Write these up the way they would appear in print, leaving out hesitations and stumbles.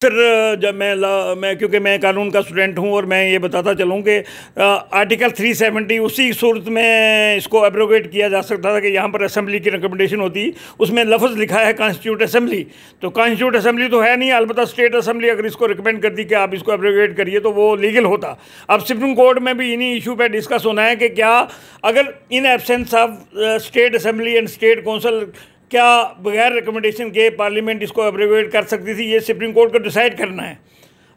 फिर जब मैं क्योंकि मैं कानून का स्टूडेंट हूं और मैं ये बताता चलूं कि आर्टिकल 370 उसी सूरत में इसको एब्रोगेट किया जा सकता था कि यहाँ पर असेंबली की रिकमेंडेशन होती, उसमें लफ्ज़ लिखा है कॉन्स्टिट्यूट असेंबली, तो कॉन्स्टिट्यूट असेंबली तो है नहीं, अलबत्ता स्टेट असेंबली अगर इसको रिकमेंड करती कि आप इसको एब्रोगेट करिए तो वो लीगल होता। अब सुप्रीम कोर्ट में भी इन्हीं इशू पर डिस्कस होना है कि क्या अगर in absence of state assembly and state council क्या बगैर रिकमेंडेशन के पार्लियामेंट इसको एब्रोगेट कर सकती थी, ये सुप्रीम कोर्ट को डिसाइड करना है।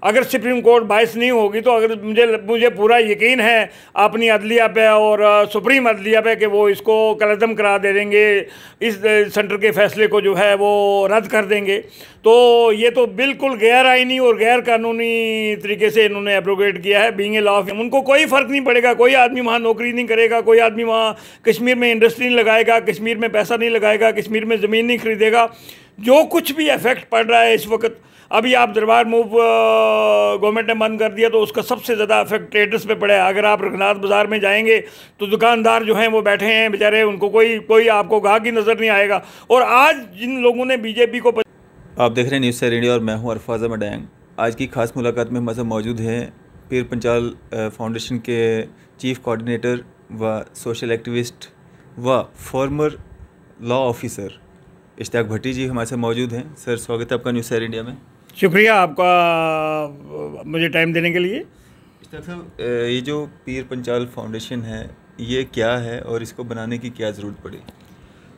अगर सुप्रीम कोर्ट बायस नहीं होगी तो अगर मुझे पूरा यकीन है अपनी अदलिया पे और सुप्रीम अदलिया पे कि वो इसको कलअदम करा दे देंगे, इस सेंटर के फैसले को जो है वो रद्द कर देंगे। तो ये तो बिल्कुल गैर आइनी और गैर कानूनी तरीके से इन्होंने एब्रोगेट किया है। बीइंग ए लॉ उनको कोई फ़र्क नहीं पड़ेगा, कोई आदमी वहाँ नौकरी नहीं करेगा, कोई आदमी वहाँ कश्मीर में इंडस्ट्री नहीं लगाएगा, कश्मीर में पैसा नहीं लगाएगा, कश्मीर में ज़मीन नहीं खरीदेगा। जो कुछ भी इफेक्ट पड़ रहा है इस वक्त, अभी आप दरबार मूव गवर्नमेंट ने बंद कर दिया तो उसका सबसे ज़्यादा इफेक्ट ट्रेडर्स पे पड़ा है। अगर आप रघुनाथ बाज़ार में जाएंगे तो दुकानदार जो हैं वो बैठे हैं बेचारे, उनको कोई आपको गाहक ही नज़र नहीं आएगा। और आज जिन लोगों ने बीजेपी को आप देख रहे हैं न्यूज़ से रेडियो और मैं हूं अरफाज़ अहमद डैंग। आज की खास मुलाकात में हमारे साथ मौजूद हैं पीर पंचाल फाउंडेशन के चीफ कोऑर्डिनेटर व सोशल एक्टिविस्ट व फॉर्मर लॉ ऑफिसर इश्तियाक भट्टी जी हमारे साथ मौजूद हैं। सर, स्वागत है आपका न्यूज़ से इंडिया में। शुक्रिया आपका मुझे टाइम देने के लिए। इश्तियाक साहब, ये जो पीर पंचाल फाउंडेशन है ये क्या है और इसको बनाने की क्या ज़रूरत पड़ी?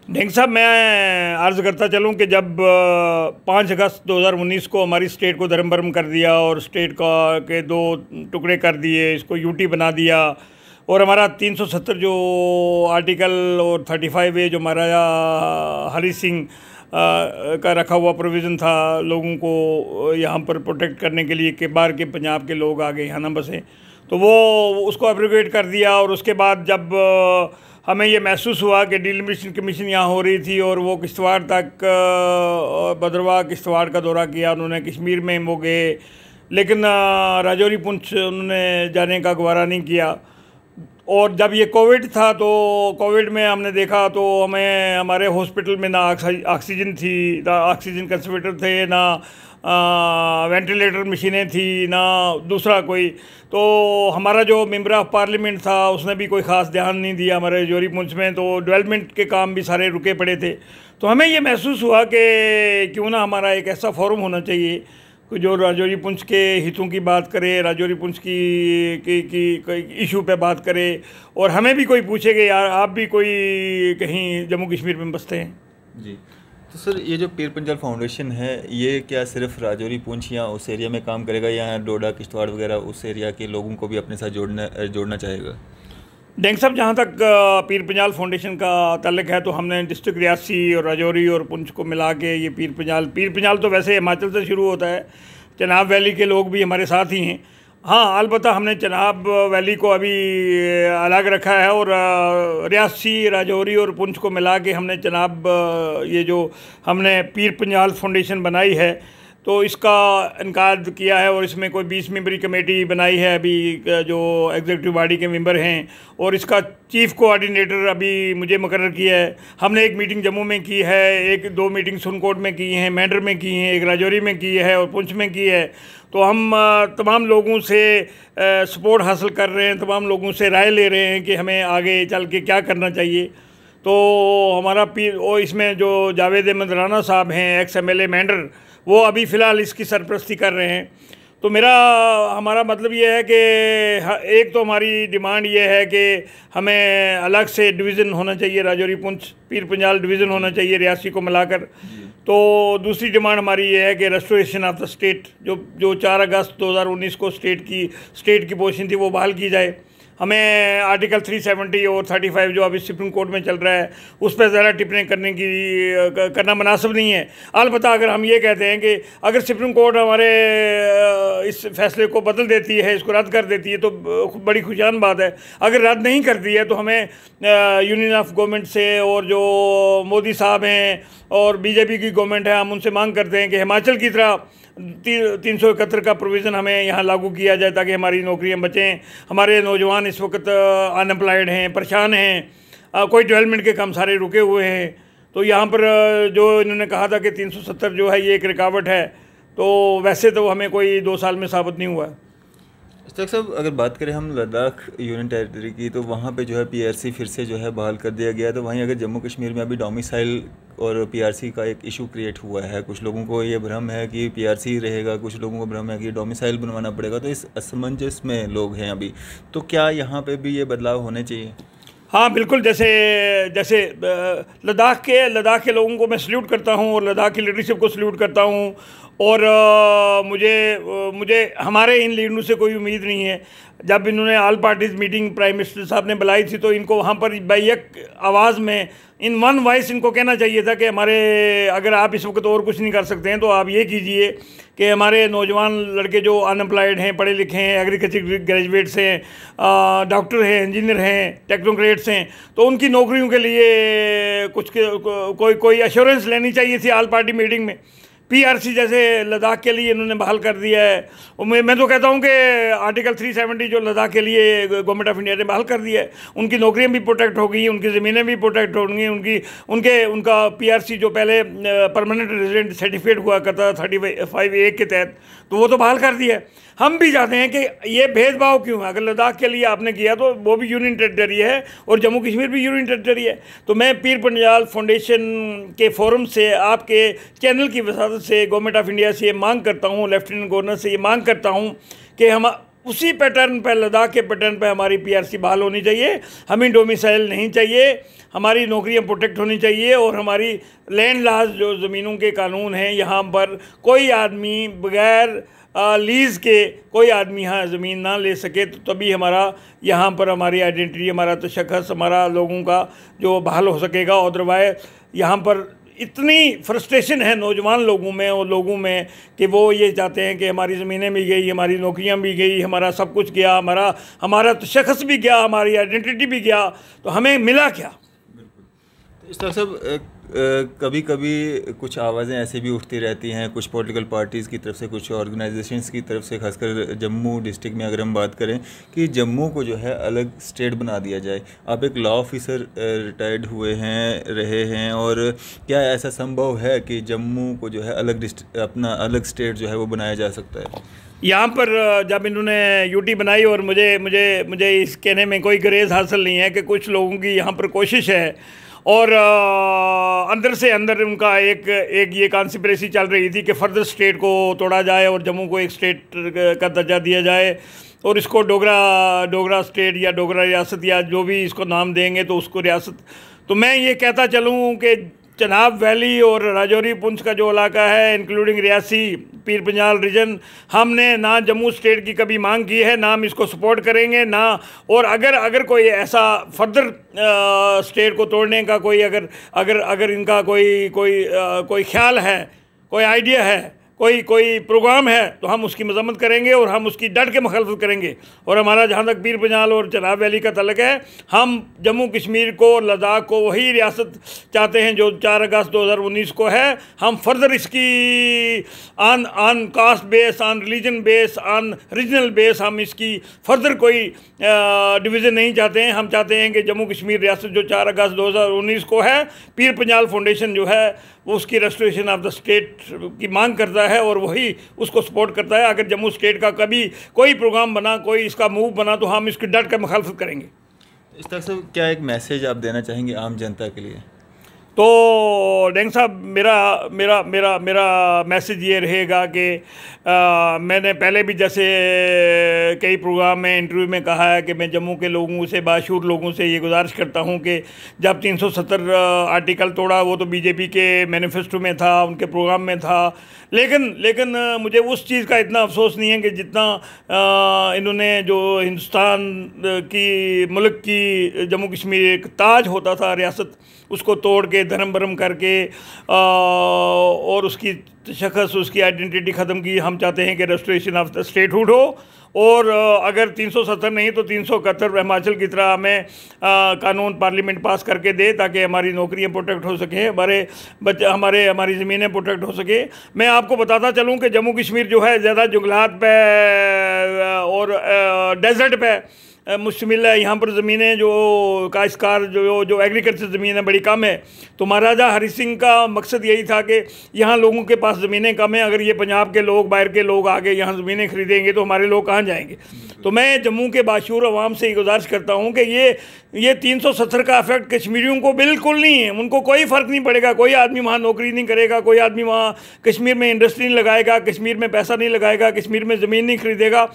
डेंग साहब, मैं अर्ज़ करता चलूं कि जब 5 अगस्त 2019 को हमारी स्टेट को धर्म भरम कर दिया और स्टेट के 2 टुकड़े कर दिए, इसको यूटी बना दिया और हमारा 370 जो आर्टिकल और 35A जो महाराजा हरी सिंह का रखा हुआ प्रोविज़न था लोगों को यहाँ पर प्रोटेक्ट करने के लिए कि बाहर के पंजाब के लोग आगे यहाँ ना बसें, तो वो उसको एब्रोगेट कर दिया। और उसके बाद जब हमें ये महसूस हुआ कि डिलिमिटेशन कमीशन यहाँ हो रही थी और वो किश्तवाड़ तक भद्रवाह किश्तवाड़ का दौरा किया उन्होंने, कश्मीर में वो गए, लेकिन राजौरी पुंछ उन्होंने जाने का गवारा नहीं किया। और जब ये कोविड था तो कोविड में हमने देखा तो हमें हमारे हॉस्पिटल में ना ऑक्सीजन थी, ना ऑक्सीजन कंसंट्रेटर थे, ना वेंटिलेटर मशीनें थी, ना दूसरा कोई। तो हमारा जो मेंबर ऑफ पार्लियामेंट था उसने भी कोई ख़ास ध्यान नहीं दिया हमारे जोरी पुंछ में, तो डेवलपमेंट के काम भी सारे रुके पड़े थे। तो हमें ये महसूस हुआ कि क्यों ना हमारा एक ऐसा फोरम होना चाहिए जो राजौरी पुंछ के हितों की बात करे, राजौरी पुंछ की इशू पे बात करे और हमें भी कोई पूछे कि यार आप भी कोई कहीं जम्मू कश्मीर में बसते हैं। जी, तो सर ये जो पीर पंचाल फाउंडेशन है ये क्या सिर्फ राजौरी पुंछ या उस एरिया में काम करेगा या डोडा किश्तवाड़ वगैरह उस एरिया के लोगों को भी अपने साथ जोड़ना चाहेगा? डेंग साहब, जहाँ तक पीर पंचाल फाउंडेशन का ताल्लुक है तो हमने डिस्ट्रिक्ट रियासी और राजौरी और पुंछ को मिला के ये पीर पंचाल तो वैसे हिमाचल से शुरू होता है, चनाब वैली के लोग भी हमारे साथ ही हैं। हाँ, अलबत्ता हमने चनाब वैली को अभी अलग रखा है और रियासी, राजौरी और पुंछ को मिला के हमने चनाब ये जो हमने पीर पंचाल फाउंडेशन बनाई है तो इसका इनकाद किया है और इसमें कोई 20 मेंबरी कमेटी बनाई है अभी जो एग्जीक्यूटिव बॉडी के मेंबर हैं, और इसका चीफ कोऑर्डिनेटर अभी मुझे मुकर्रर किया है। हमने एक मीटिंग जम्मू में की है, 1-2 मीटिंग सुनकोट में की हैं, मेंढर में की हैं, एक राजौरी में की है और पुंछ में की है। तो हम तमाम लोगों से सपोर्ट हासिल कर रहे हैं, तमाम लोगों से राय ले रहे हैं कि हमें आगे चल के क्या करना चाहिए। तो हमारा पीर और इसमें जो जावेद अहमद राना साहब हैं, एक्स MLA मेंढर, वो अभी फ़िलहाल इसकी सरपरस्ती कर रहे हैं। तो हमारा मतलब ये है कि एक तो हमारी डिमांड ये है कि हमें अलग से डिवीज़न होना चाहिए, राजौरी पुंछ पीर पंचाल डिवीज़न होना चाहिए रियासी को मिलाकर। तो दूसरी डिमांड हमारी ये है कि रेस्टोरेशन ऑफ द स्टेट जो 4 अगस्त 2019 को स्टेट की पोजीशन थी वो बहाल की जाए। हमें आर्टिकल 370 और 35 जो अभी सुप्रीम कोर्ट में चल रहा है उस पर ज़्यादा टिप्पणी करना मुनासिब नहीं है। अलबत्ता अगर हम ये कहते हैं कि अगर सुप्रीम कोर्ट हमारे इस फैसले को बदल देती है, इसको रद्द कर देती है तो बड़ी खुशान बात है। अगर रद्द नहीं करती है तो हमें यूनियन ऑफ गवर्नमेंट से और जो मोदी साहब हैं और बीजेपी की गवर्नमेंट है, हम उनसे मांग करते हैं कि हिमाचल की तरह 371 का प्रोविज़न हमें यहाँ लागू किया जाए ताकि हमारी नौकरियाँ बचें। हमारे नौजवान इस वक्त अनएम्प्लॉयड हैं, परेशान हैं, कोई डेवलपमेंट के काम सारे रुके हुए हैं। तो यहाँ पर जो इन्होंने कहा था कि 370 जो है ये एक रुकावट है, तो वैसे तो हमें कोई 2 साल में साबित नहीं हुआ है। इश्तियाक साहब, अगर बात करें हम लद्दाख यूनियन टेरिटरी की, तो वहाँ पे जो है पीआरसी फिर से जो है बहाल कर दिया गया है। तो वहीं अगर जम्मू कश्मीर में अभी डोमिसाइल और पीआरसी का एक इशू क्रिएट हुआ है, कुछ लोगों को ये भ्रम है कि पीआरसी रहेगा, कुछ लोगों को भ्रम है कि डोमिसाइल बनवाना पड़ेगा। तो इस असमंजस में लोग हैं अभी, तो क्या यहाँ पे भी ये बदलाव होने चाहिए? हाँ बिल्कुल, जैसे जैसे लद्दाख के लोगों को मैं सल्यूट करता हूँ और लद्दाख की लीडरशिप को सल्यूट करता हूँ। और मुझे हमारे इन लीडरों से कोई उम्मीद नहीं है। जब इन्होंने all parties meeting prime minister साहब ने बुलाई थी, तो इनको वहाँ पर एक आवाज़ में इन वन वॉइस इनको कहना चाहिए था कि हमारे, अगर आप इस वक्त और कुछ नहीं कर सकते हैं तो आप ये कीजिए कि हमारे नौजवान लड़के जो अनएम्प्लॉयड हैं, पढ़े लिखे हैं, एग्रीकल्चर ग्रेजुएट्स हैं, डॉक्टर हैं, इंजीनियर हैं, टेक्नोक्रेट्स हैं, तो उनकी नौकरियों के लिए कुछ कोई एश्योरेंस लेनी चाहिए थी ऑल पार्टी मीटिंग में। पीआरसी जैसे लद्दाख के लिए इन्होंने बहाल कर दिया है। और मैं तो कहता हूँ कि आर्टिकल 370 जो लद्दाख के लिए गवर्नमेंट ऑफ इंडिया ने बहाल कर दिया है, उनकी नौकरियाँ भी प्रोटेक्ट हो गई, उनकी ज़मीनें भी प्रोटेक्ट होंगी, उनका पीआरसी जो पहले परमानेंट रेजिडेंट सर्टिफिकेट हुआ करता था 35A के तहत, तो वो तो बहाल कर दिया है। हम भी चाहते हैं कि ये भेदभाव क्यों है? अगर लद्दाख के लिए आपने किया तो वो भी यूनियन टेरिटरी है और जम्मू कश्मीर भी यूनियन टेरिटरी है। तो मैं पीर पंजाल फाउंडेशन के फोरम से, आपके चैनल की वसादत से गवर्नमेंट ऑफ इंडिया से ये मांग करता हूँ, लेफ्टिनेंट गवर्नर से ये मांग करता हूँ कि हम उसी पैटर्न पर, लद्दाख के पैटर्न पर हमारी पीआरसी बहाल होनी चाहिए। हमें डोमिसाइल नहीं चाहिए, हमारी नौकरियां प्रोटेक्ट होनी चाहिए और हमारी लैंड लॉज जो ज़मीनों के कानून हैं, यहाँ पर कोई आदमी बगैर लीज़ के कोई आदमी यहाँ ज़मीन ना ले सके, तो तभी हमारा यहाँ पर हमारी आइडेंटिटी, हमारा तशख़्ख़ुस, हमारा लोगों का जो बहाल हो सकेगा। अदरवाइज़ यहाँ पर इतनी फ्रस्ट्रेशन है नौजवान लोगों में और लोगों में कि वो ये चाहते हैं कि हमारी ज़मीनें भी गई, हमारी नौकरियां भी गई, हमारा सब कुछ गया, हमारा तशख़्ख़ुस भी गया, हमारी आइडेंटिटी भी गया, तो हमें मिला क्या? तो इस तरह से कभी कभी कुछ आवाज़ें ऐसे भी उठती रहती हैं, कुछ पॉलिटिकल पार्टीज़ की तरफ से, कुछ ऑर्गेनाइजेशंस की तरफ से, खासकर जम्मू डिस्ट्रिक्ट में अगर हम बात करें, कि जम्मू को जो है अलग स्टेट बना दिया जाए। आप एक लॉ ऑफिसर रिटायर्ड हुए हैं, रहे हैं, और क्या ऐसा संभव है कि जम्मू को जो है अपना अलग स्टेट जो है वो बनाया जा सकता है? यहाँ पर जब इन्होंने यूटी बनाई, और मुझे इस कहने में कोई गरेज हासिल नहीं है कि कुछ लोगों की यहाँ पर कोशिश है और अंदर से अंदर उनका एक ये कॉन्स्पिरेसी चल रही थी कि फर्दर स्टेट को तोड़ा जाए और जम्मू को एक स्टेट का दर्जा दिया जाए और इसको डोगरा स्टेट या डोगरा रियासत या जो भी इसको नाम देंगे तो उसको रियासत। तो मैं ये कहता चलूँ कि चनाब वैली और राजौरी पुंछ का जो इलाका है, इंक्लूडिंग रियासी, पीर पंजाल रीजन, हमने ना जम्मू स्टेट की कभी मांग की है, ना हम इसको सपोर्ट करेंगे ना। और अगर कोई ऐसा फर्दर स्टेट को तोड़ने का कोई अगर इनका कोई ख्याल है, कोई आइडिया है, कोई प्रोग्राम है, तो हम उसकी मजम्मत करेंगे और हम उसकी डट के मुखालफत करेंगे। और हमारा जहाँ तक पीर पंजाल और चनाब वैली का तल्लक है, हम जम्मू कश्मीर को, लद्दाख को वही रियासत चाहते हैं जो 4 अगस्त 2019 को है। हम फर्दर इसकी on caste base, on religion base, on regional base हम इसकी फर्दर कोई डिवीज़न नहीं चाहते हैं। हम चाहते हैं कि जम्मू कश्मीर रियासत जो 4 अगस्त 2019 को है, पीर पंजाल फाउंडेशन जो है वो उसकी रेस्टोरेशन ऑफ द स्टेट की मांग करता है और वही उसको सपोर्ट करता है। अगर जम्मू स्टेट का कभी कोई प्रोग्राम बना, कोई इसका मूव बना, तो हम इसकी डट कर मुखालफत करेंगे। इस तरह से क्या एक मैसेज आप देना चाहेंगे आम जनता के लिए? तो डेंग साहब, मेरा मैसेज ये रहेगा कि मैंने पहले भी जैसे कई प्रोग्राम में, इंटरव्यू में कहा है कि मैं जम्मू के लोगों से, बाशूर लोगों से ये गुजारिश करता हूँ कि जब 370 आर्टिकल तोड़ा, वो तो बीजेपी के मैनिफेस्टो में था, उनके प्रोग्राम में था, लेकिन मुझे उस चीज़ का इतना अफसोस नहीं है कि जितना इन्होंने जो हिंदुस्तान की, मुल्क की, जम्मू कश्मीर एक ताज होता था रियासत, उसको तोड़ के धर्म भरम करके और उसकी तशख़्ख़ुस, उसकी आइडेंटिटी ख़त्म की। हम चाहते हैं कि रेस्टोरेशन ऑफ द स्टेटहुड हो और अगर 370 नहीं तो 371 हिमाचल की तरह हमें कानून पार्लियामेंट पास करके दे ताकि हमारी नौकरियां प्रोटेक्ट हो सकें, हमारे बच्चे, हमारी ज़मीनें प्रोटेक्ट हो सके। मैं आपको बताता चलूं कि जम्मू कश्मीर जो है ज़्यादा जंगलात पे और डेजर्ट पे मुश्तमिल है। यहाँ पर ज़मीनें जो काश्तकार जो एग्रीकल्चर ज़मीन है बड़ी कम है। तो महाराजा हरि सिंह का मकसद यही था कि यहाँ लोगों के पास ज़मीनें कम हैं, अगर ये पंजाब के लोग, बाहर के लोग आके यहाँ ज़मीनें खरीदेंगे तो हमारे लोग कहाँ जाएंगे। तो मैं जम्मू के बाशूर अवाम से गुजारिश करता हूँ कि ये 370 का इफेक्ट कश्मीरियों को बिल्कुल नहीं है। उनको कोई फ़र्क नहीं पड़ेगा, कोई आदमी वहाँ नौकरी नहीं करेगा, कोई आदमी वहाँ कश्मीर में इंडस्ट्री नहीं लगाएगा, कश्मीर में पैसा नहीं लगाएगा, कश्मीर में ज़मीन नहीं खरीदेगा।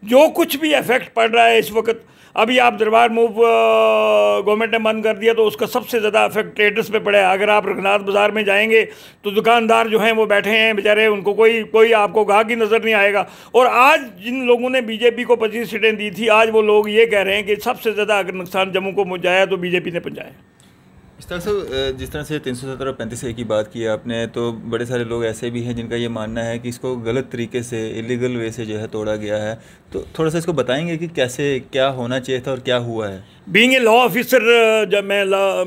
जो कुछ भी इफेक्ट पड़ रहा है इस वक्त, अभी आप दरबार मूव गवर्नमेंट ने बंद कर दिया तो उसका सबसे ज़्यादा इफेक्ट ट्रेडर्स पे पड़ा है। अगर आप रघुनाथ बाज़ार में जाएंगे तो दुकानदार जो हैं वो बैठे हैं बेचारे, उनको कोई आपको गाहक ही नज़र नहीं आएगा। और आज जिन लोगों ने बीजेपी को 25 सीटें दी थी, आज वो लोग ये कह रहे हैं कि सबसे ज़्यादा अगर नुकसान जम्मू को पहुँचाया तो बीजेपी ने पहुँचाया। इस तरह से जिस तरह से 370 और 35A की बात की आपने, तो बड़े सारे लोग ऐसे भी हैं जिनका ये मानना है कि इसको गलत तरीके से, इलीगल वे से जो है तोड़ा गया है। तो थोड़ा सा इसको बताएंगे कि कैसे, क्या होना चाहिए था और क्या हुआ है। बीइंग ए लॉ ऑफिसर, जब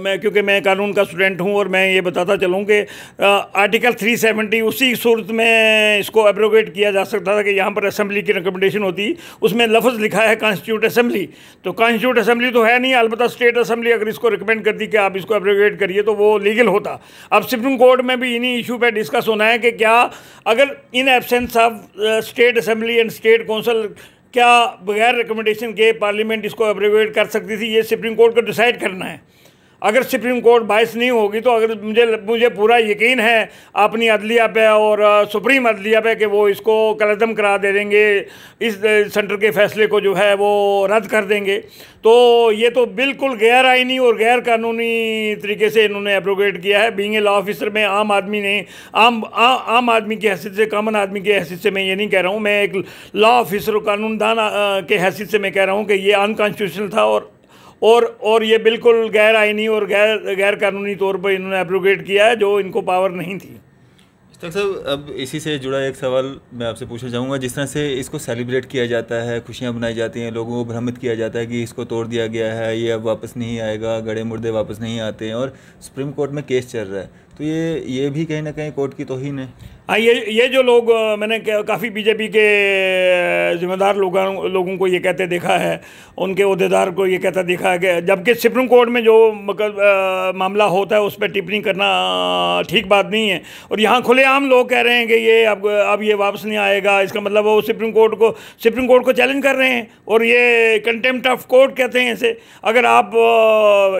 मैं क्योंकि मैं कानून का स्टूडेंट हूँ और मैं ये बताता चलूँ कि आर्टिकल 370 उसी सूरत में इसको एब्रोगेट किया जा सकता था कि यहाँ पर असेंबली की रिकमेंडेशन होती, उसमें लफ्ज़ लिखा है कॉन्स्टिट्यूट असेंबली। तो कॉन्स्टिट्यूट असेंबली तो है नहीं, अलबत्ता स्टेट असेंबली अगर इसको रिकमेंड करती कि आप इसको एब्रोगेट करिए तो वो लीगल होता। अब सुप्रीम कोर्ट में भी इन्हीं इशू पर डिस्कस होना है कि क्या अगर in absence of state assembly and state council, क्या बगैर रिकमेंडेशन के पार्लियामेंट इसको एब्रोगेट कर सकती थी। ये सुप्रीम कोर्ट को डिसाइड करना है। अगर सुप्रीम कोर्ट बाइस नहीं होगी तो अगर मुझे पूरा यकीन है अपनी अदलिया पे और सुप्रीम अदलिया पे कि वो इसको कलअदम करा दे देंगे, इस सेंटर के फैसले को जो है वो रद्द कर देंगे। तो ये तो बिल्कुल गैर आइनी और गैर कानूनी तरीके से इन्होंने एब्रोगेट किया है। बीइंग ए लॉ ऑफिसर में आम आदमी ने आम आदमी की हैसियत से, कॉमन आदमी की हैसियत से मैं ये नहीं कह रहा हूँ, मैं एक लॉ ऑफिसर कानूनदान के हैसियत से मैं कह रहा हूँ कि ये अनकॉन्स्टिट्यूशनल था और ये बिल्कुल गैर आइनी और गैर कानूनी तौर पर इन्होंने एब्रोगेट किया है, जो इनको पावर नहीं थी। डॉक्टर साहब, अब इसी से जुड़ा एक सवाल मैं आपसे पूछना चाहूँगा। जिस तरह से इसको सेलिब्रेट किया जाता है, खुशियाँ मनाई जाती हैं, लोगों को भ्रमित किया जाता है कि इसको तोड़ दिया गया है, ये अब वापस नहीं आएगा, गड़े मुर्दे वापस नहीं आते हैं, और सुप्रीम कोर्ट में केस चल रहा है, तो ये भी कहीं ना कहीं कोर्ट की तौहीन है। हाँ, ये जो लोग, मैंने काफ़ी बीजेपी के ज़िम्मेदार लोगों को ये कहते देखा है, उनके अहदेदार को ये कहता देखा है कि जबकि सुप्रीम कोर्ट में जो मामला होता है उस पर टिप्पणी करना ठीक बात नहीं है। और यहाँ खुलेआम लोग कह रहे हैं कि ये अब ये वापस नहीं आएगा, इसका मतलब वो सुप्रीम कोर्ट को चैलेंज कर रहे हैं, और ये कंटेम्प्ट ऑफ कोर्ट कहते हैं इसे। अगर आप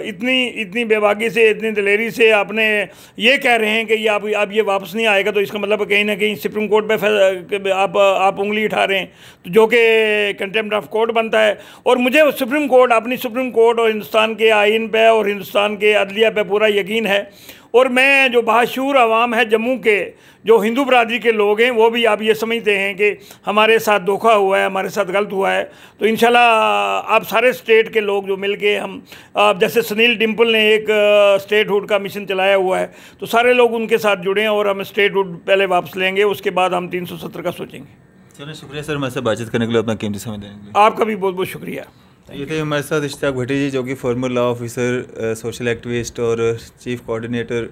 इतनी बेबाकी से, इतनी दिलेरी से आपने ये कह रहे हैं कि ये अब ये वापस नहीं आएगा, तो इसका मतलब कहीं ना कहीं सुप्रीम कोर्ट पे आप उंगली उठा रहे हैं, तो जो कि कंटेम्प्ट ऑफ कोर्ट बनता है। और मुझे सुप्रीम कोर्ट और हिंदुस्तान के आइन पे और हिंदुस्तान के अदलिया पे पूरा यकीन है। और मैं जो बाशूर अवाम है जम्मू के, जो हिंदू बरादरी के लोग हैं, वो भी आप ये समझते हैं कि हमारे साथ धोखा हुआ है, हमारे साथ गलत हुआ है। तो इंशाल्लाह आप सारे स्टेट के लोग जो मिल के हम, जैसे सुनील डिम्पल ने एक स्टेटहुड का मिशन चलाया हुआ है, तो सारे लोग उनके साथ जुड़े हैं और हम स्टेटहुड पहले वापस लेंगे, उसके बाद हम 370 का सोचेंगे। चलिए, शुक्रिया सर, हमारे साथ बातचीत करने के लिए, अपना कीमती समय देने के लिए। आपका भी बहुत बहुत शुक्रिया। ये थे हमारे साथ इश्तियाक भट्टी जी, जो कि former law officer, social activist और चीफ कोऑर्डिनेटर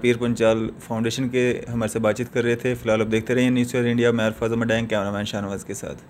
पीर पंचाल फाउंडेशन के हमारे से बातचीत कर रहे थे। फिलहाल अब देखते रहिए न्यूज़ इंडिया। मैं अरफाज अहमद डैंग, कैमरामैन शाहनवाज के साथ।